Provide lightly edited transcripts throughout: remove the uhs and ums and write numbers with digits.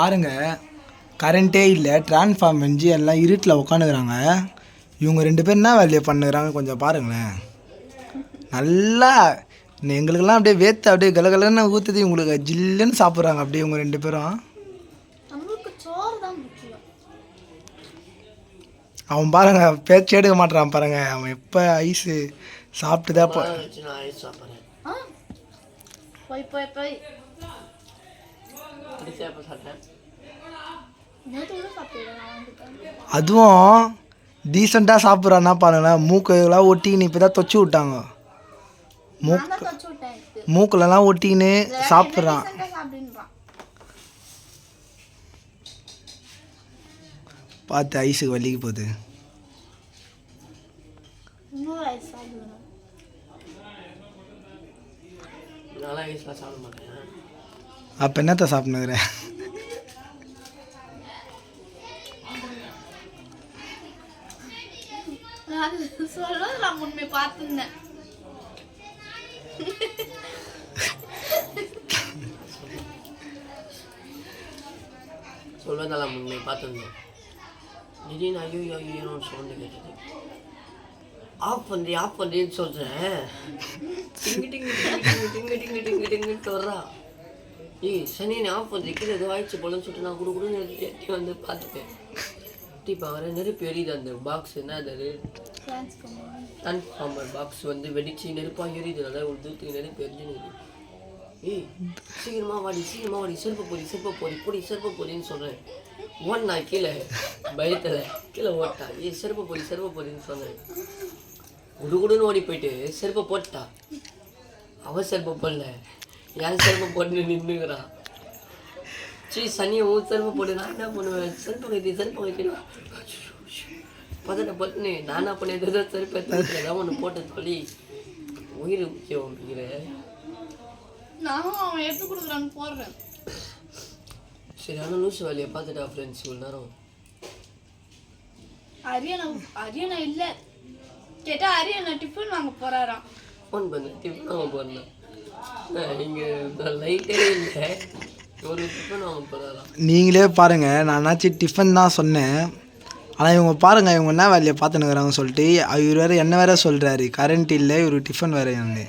பாருங்கள், கரண்ட்டே இல்லை, டிரான்ஸ்ஃபார்ம் வெஞ்சு எல்லாம் இருட்டில் உட்காந்துக்கிறாங்க. இவங்க 2 பேர் என்ன வேலையை பண்ணுறாங்க கொஞ்சம் பாருங்களேன். நல்லா எங்களுக்கெல்லாம் அப்படியே வேத்து அப்படியே கலகலன்னு ஊற்றுது, இவங்களுக்கு ஜில்லுன்னு சாப்பிட்றாங்க அப்படியே இவங்க 2 பேரும். அவன் பாருங்க பேச்சு எடுக்க மாட்டான் பாருங்க. அவன் எப்போ ஐஸு சாப்பிட்டு தான் அதுவும் டீசெண்டாக சாப்பிட்றான்னா பாருங்களேன். மூக்கெல்லாம் ஒட்டிக்கின்னு இப்போ தான் தொச்சு விட்டாங்க. மூக்கிலலாம் ஒட்டிக்கின்னு சாப்பிட்றான். பார்த்து ஐஸுக்கு வலிக்கு போகுது. அப்போ என்னத்த சாப்பிட்ணுங்கிற? சொல்வதெல்லாம் உண்மை பார்த்துருந்தேன். திடீர்னு ஐயோ ஐயோன்னு சவுண்டு கேட்டது. ஆஃப் பண்ணுறேன்னு சொல்கிறேன். டிங்கு டிங்கு டிங்கு டிங்கு டிங்கு டிங்கு டிங்குட்டு வர்றா. சனி நீ ஆஃப் பண்ணுற கீழே ஏதோ ஆயிடுச்சு போலன்னு சொல்லிட்டு நான் கூட எட்டி வந்து பார்த்துப்பேன். எட்டி பார்க்குறேன், நெருப்பு எரியுது. அந்த பாக்ஸ் என்ன அது டிரான்ஸ்ஃபார்மர் பாக்ஸ் வந்து வெடிச்சு நெருப்பாக எரியுது. நல்லா ஒரு தூரத்துக்கு நெருப்பு எரிஞ்சுன்னு. சீக்கிரமா வாடி செருப்பு போடி போடின்னு சொல்கிறேன். ஓடினா கீழே பயத்தில் கீழே ஓட்டா. செருப்பு போடின்னு சொன்னேன். குடுன்னு ஓடி போயிட்டு செருப்பை போட்டா. அவன் செருப்பை போடல, என் செருப்பை போட்டு நின்றுக்கிறான். சனியை செருப்பை போட்டு நான் என்ன பண்ணுவேன்? செருப்பு வைக்கணும் பதட்ட நானா பண்ணி செருப்பு ஏதாவது ஒன்று போட்டு சொல்லி உயிர் முக்கியம் அப்படிங்கிற நானும் அவன் எடுத்து கொடுக்குறான்னு போடுறேன். சரி, ஆனால் லூசு வேலையை பார்த்துட்டா ஃப்ரெண்ட்ஸ் இவ்வளோ நேரம். அரியணா இல்லை கேட்டால் அரியணா டிஃபன் வாங்க போகிறாராம். ஃபோன் பண்ணு, டிஃபன் வாங்க போகிறேன். இங்கே லைட்டே இல்லை, ஒரு டிஃபன் வாங்க போகிறாராம். நீங்களே பாருங்கள், நான் டிஃபன் தான் சொன்னேன். ஆனால் இவங்க பாருங்கள், இவங்க என்ன வேலையை பார்த்துனுக்குறாங்க சொல்லிட்டு இவர் வேறு என்ன வேறு சொல்கிறாரு. கரண்ட் இல்லை, இவர் டிஃபன் வேறு வந்து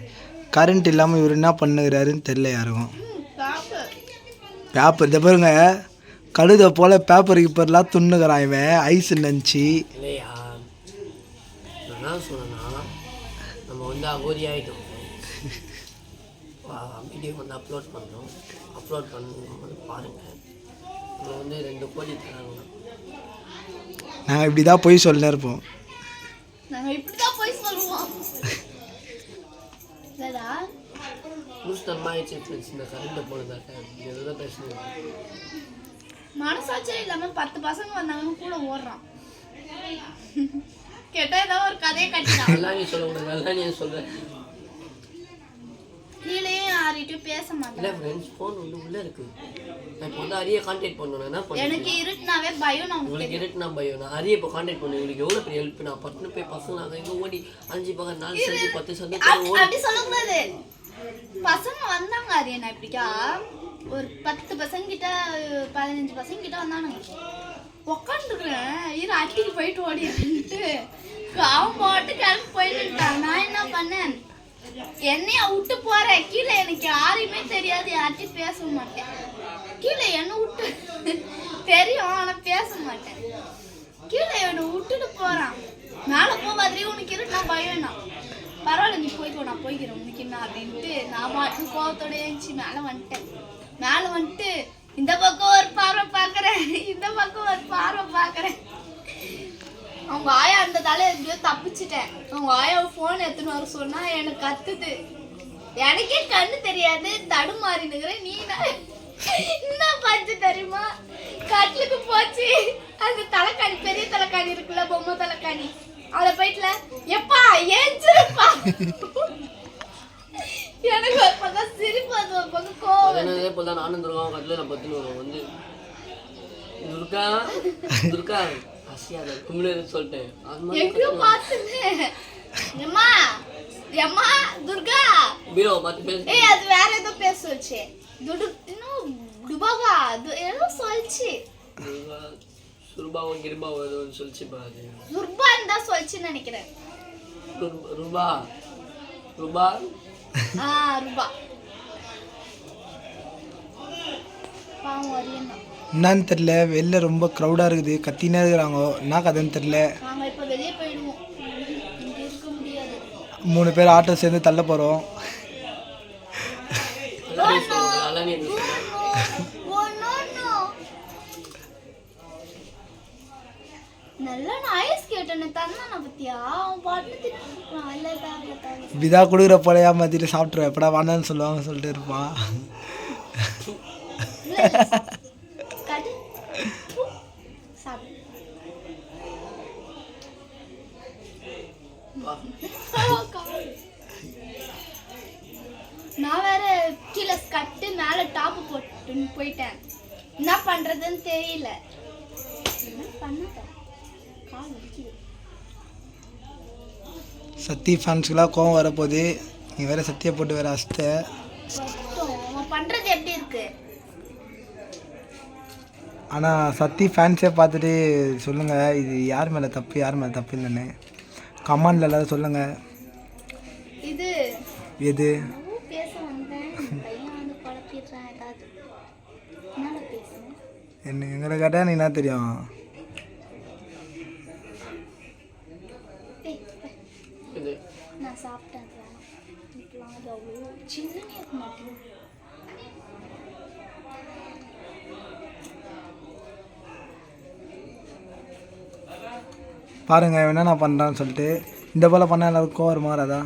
கரண்ட் இல்லாமல் இவர் என்ன பண்ணுகிறாருன்னு தெரில யாருக்கும். பேப்பர் இதை பாருங்க, கழுதை போல் பேப்பர் கீப்பர்லாம் துண்ணுக்கிறான் இவன் ஐஸ் நினச்சி. இல்லையா என்ன சொன்னா, நம்ம வந்து அகோரி ஆகிட்டோம். வீடியோ வந்து அப்லோட் பண்ணும்போது பாருங்கள். நம்ம வந்து 2 கோடி தராங்க. நாங்கள் இப்படி தான் போய் சொல்ல இருப்போம். நாங்கள் இப்படி தான் போய் சொல்லுவோம். மனசாட்சியே இல்லாம 10 பசங்க வந்தாங்கன்னு கூட ஓடுறான். கேட்டா ஏதாவது ஒரு கதையை கட்டிட்டான். கீழே யார்கிட்டயும் பேச மாட்டேன். எனக்கு இருட்டுனாவே பயம். உங்களுக்கு இருட்டுனா பயம். நான் அரிய இப்போ கான்டாக்ட் பண்ணேன். உங்களுக்கு எவ்வளோ பெரிய ஹெல்ப். நான் பட்டு போய் பசங்க எங்கே ஓடி 5 பக்கம் 4 சந்தி 10 சந்தி அப்படி சொல்லக்கூடாது. பசங்க வந்தாங்க அரியனா இப்படிக்கா ஒரு 10 பசங்க கிட்ட 15 பசங்க கிட்ட வந்தானுங்க. உக்காந்துருக்குறேன், இரு அட்டிக்கு போயிட்டு ஓடிட்டு அவன் போட்டு கிளம்பி போயிட்டுட்டான். நான் என்ன பண்ணேன், என்னைய விட்டு போறேன் கீழே. எனக்கு யாரையுமே தெரியாது, யார்ட்டையும் பேச மாட்டேன். கீழே என்ன விட்டு தெரியும் ஆனா பேச மாட்டேன். கீழே என்னை விட்டுட்டு போறான். மேலே போகாதே, உனக்கு இருக்கு நான் பயம். பரவாயில்ல நீ போய்க்கோ, நான் போய்க்கிறேன் உனக்கு என்ன அப்படின்ட்டு நான் பாட்டு கோவத்தோட ஏஞ்சி மேலே வந்துட்டு இந்த பக்கம் ஒரு பார்வை பார்க்குறேன், இந்த பக்கம் ஒரு பார்வை பார்க்குறேன். அவங்க ஆயா இருந்ததால எப்படியோ தப்பிச்சிட்டேன். அவங்க ஆயா ஃபோன் எடுத்துன்னு வர சொன்னா எனக்கு கத்துது. எனக்கே கண்ணு தெரியாது, தடுமாறினுக்கிறேன். நீ என்ன பார்த்து தெரியுமா, கட்டிலுக்கு போச்சு அந்த தலைக்காணி, பெரிய தலைக்காணி இருக்குல்ல, பொம்மை தலைக்காணி, அதை போயிட்டுல எப்பா ஏஞ்சிருப்பா. எனக்கு ஒரு பக்கம் சிரிப்பு, அது ஒரு பக்கம் கோவம். நானும் கட்டில 10 வந்து துர்கா அசியாத கும்பிடுன்னு சொல்லிட்டேன். எங்கேயோ பார்த்துன்னு எம்மா துர்கா பீரோ பார்த்து பேசு. அது வேற ஏதோ பேச வச்சு இன்னும் துபாவா அது ஏதோ சொல்லிச்சு. சுருபாவோ கிருபாவோ ஏதோ சொல்லிச்சு பாரு. துர்பான் தான் சொல்லிச்சுன்னு நினைக்கிறேன். ரூபா ரூபா ரூபா பாவம் வரியன்னா. என்னன்னு தெரில, வெளில ரொம்ப க்ரௌடாக இருக்குது, கத்தினே இருக்கிறாங்க, என்ன கதைன்னு தெரில. நாங்கள் இப்போ வெளியே போயிடுவோம், இங்கே இருக்க முடியாது. 3 பேர் ஆட்டோ சேர்ந்து தள்ள போகிறோம். நல்லா நாய்ஸ் கேட்டேன்னு தந்தான பத்தியா, அவன் பாட்டு திட்டுறான். இல்லை விதா கொடுக்குற போலையா மதியில் சாப்பிட்ருவேன், எப்படா வாண்டான்னு சொல்லுவாங்க சொல்லிட்டு இருப்பான். நான் வேற கீழே கட்டு மேலே டாப்பு போட்டுன்னு போயிட்டேன். என்ன பண்றதுன்னு தெரியல. என்ன பண்ணாத கால் வலிக்குது. சத்தி ஃபேன்ஸ்க்குலாம் கோவம் வரப்போகுது. நீ வேற சத்தியை போட்டு வேற அஸ்த. அவன் பண்றது எப்படி இருக்கு? ஆனால் சத்தி ஃபேன்ஸே பார்த்துட்டு சொல்லுங்கள், இது யார் மேலே தப்பு யார் மேலே தப்பு இல்லைன்னு கமெண்டில் எல்லாரும் சொல்லுங்கள். இது எது பேச வந்தேன், பையன் வந்து குழப்பிடுறான். ஏதாவது என்னால பேசுறேன். என்ன எங்களை கேட்டால் நீ என்ன தெரியும்? நான் சாப்பிட்டேன். சின்ன இருக்க மாட்டேன். பாருங்க என்ன நான் பண்ணுறான்னு சொல்லிட்டு. இந்த போல் பண்ணால் எல்லாருக்கும் வருமா வராதா?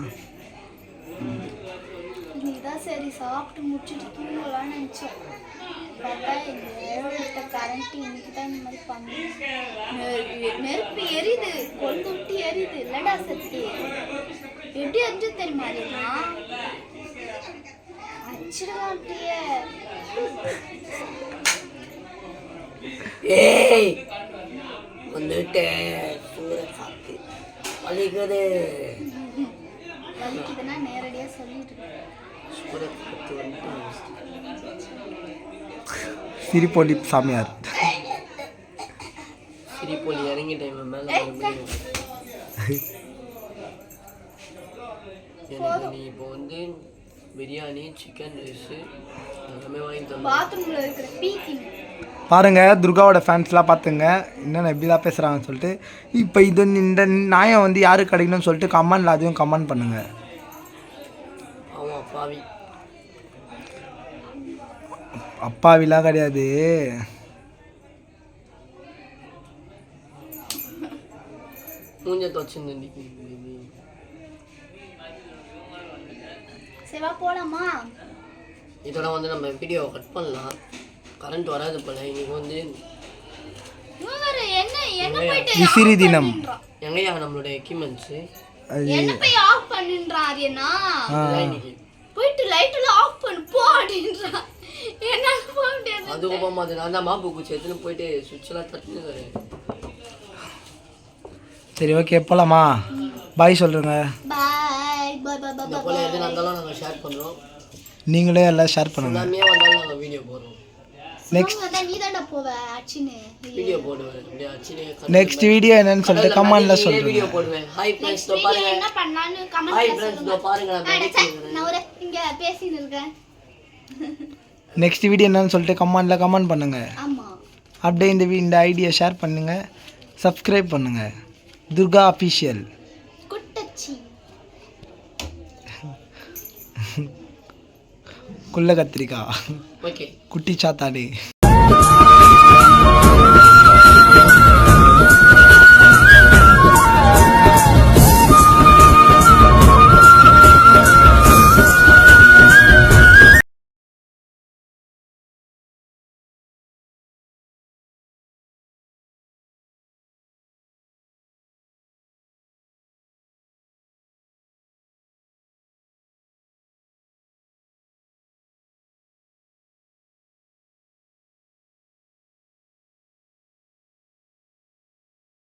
இதுதான் சரி சாப்பிட்டு முடிச்சுட்டு தூங்கலாம்னு நினச்சோம். பார்த்தா இந்த கரண்ட் இன்னைக்கு தான் இந்த மாதிரி பண்ணு. நெருப்பு எரியுது, கொழுந்துட்டி எரியுது. இல்லடா சத்தி எப்படி எரிஞ்சு தெரியுமா? அச்சிடலாம் அப்படியே. ஏய் வந்துட்டேன். சூட காத்து வலிக்குது. வலிக்குதுன்னா நேரடியாக சொல்லிட்டு சூட காத்து வந்துட்டு சிரிப்பொலி சாமியார். சிரிப்பொலி இறங்கி டைம் மேலே எனக்கு நீ இப்போ வந்து பிரியாணி சிக்கன் ரைஸு எல்லாமே வாங்கி தரணும். பாத்ரூமில் இருக்கிற பீக்கிங் பாருங்க, துர்காவோட ஃபேன்ஸ்லாம் பார்த்துங்க என்னென்ன எப்படி தான் பேசுகிறாங்கன்னு சொல்லிட்டு. இப்போ இது இந்த நியாயம் வந்து யாருக்கு கிடைக்கணும்னு சொல்லிட்டு கமெண்டில் அதையும் கமெண்ட் பண்ணுங்க. ஆமாம் பாவி அப்பாவிலாம் கிடையாது. மூஞ்ச துவச்சிருந்தேன். சிவா போலாமா? இதோட வந்து நம்ம வீடியோவை கட் பண்ணலாம். கரண்ட் வராது போல. இன்னைக்கு வந்து விசிறி தினம். எங்கயா நம்மளுடைய எக்யூப்மெண்ட்ஸு என்ன போய் ஆஃப் பண்ணின்றான் என்ன? இன்னைக்கு போயிட்டு லைட்ல ஆஃப் பண்ணு போ அப்படின்றான். என்னால போக முடியாது. அதுக்கு போகாம அது நான் தான் மாப்பு குச்சி எடுத்துன்னு போயிட்டு சுவிட்செல்லாம் தட்டுன்னு. சரி ஓகே போகலாமா? பாய் சொல்கிறேங்க. பாய் பாய் பாய் இந்த போல எது நடந்தாலும் நாங்கள் ஷேர் பண்ணுறோம். நீங்களே எல்லாம் ஷேர் பண்ணுங்க. எல்லாமே வந்தாலும் நாங்கள் வீடியோ போடுறோம். நெக்ஸ்ட் நீ தான்டா போவ அச்சினே வீடியோ போடுவேன். அப்படியே அச்சினே நெக்ஸ்ட் வீடியோ என்னன்னு சொல்லிட்டு கமெண்ட்ல சொல்லுங்க. வீடியோ போடுவேன். ஹாய் ஃப்ரெண்ட்ஸ் இதோ பாருங்க. என்ன பண்ணலாம்னு ஹாய் கமெண்ட்ல ஃப்ரெண்ட்ஸ் இதோ பாருங்க நான் பேசிட்டு நான் ஒரு இங்க பேசிட்டு இருக்கேன். நெக்ஸ்ட் வீடியோ என்னன்னு சொல்லிட்டு கமெண்ட்ல கமெண்ட் பண்ணுங்க. ஆமா அப்படியே இந்த ஐடியா ஷேர் பண்ணுங்க, சப்ஸ்கிரைப் பண்ணுங்க. துர்கா அஃபிஷியல் குட்டச்சி குள்ள கத்திரிக்காய் ஓகே குட்டி சாத்தாடி.